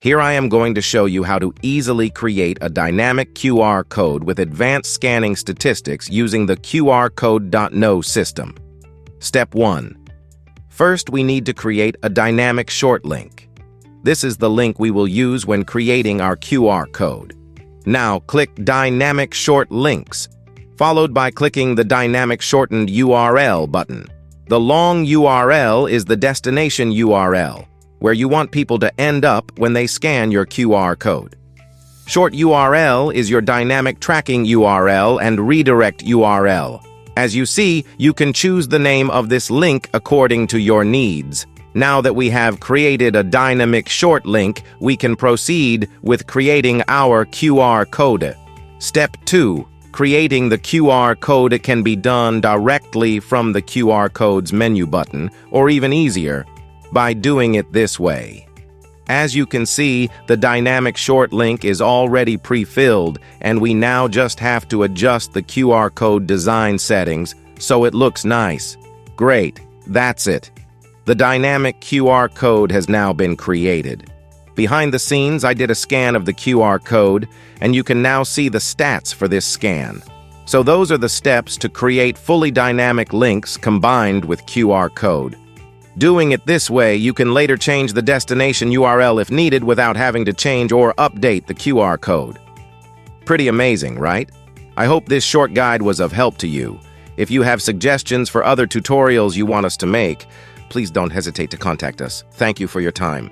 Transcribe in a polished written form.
Here I am going to show you how to easily create a dynamic QR code with advanced scanning statistics using the QR-Kode.no system. Step 1. First, we need to create a dynamic short link. This is the link we will use when creating our QR code. Now, click Dynamic Short Links, followed by clicking the Dynamic Shortened URL button. The long URL is the destination URL, where you want people to end up when they scan your QR code. Short URL is your dynamic tracking URL and redirect URL. As you see, you can choose the name of this link according to your needs. Now that we have created a dynamic short link, we can proceed with creating our QR code. Step 2. Creating the QR code can be done directly from the QR code's menu button, or even easier, by doing it this way. As you can see, the dynamic short link is already pre-filled, and we now just have to adjust the QR code design settings so it looks nice. Great, that's it. The dynamic QR code has now been created. Behind the scenes, I did a scan of the QR code, and you can now see the stats for this scan. So those are the steps to create fully dynamic links combined with QR code. Doing it this way, you can later change the destination URL if needed without having to change or update the QR code. Pretty amazing, right? I hope this short guide was of help to you. If you have suggestions for other tutorials you want us to make, please don't hesitate to contact us. Thank you for your time.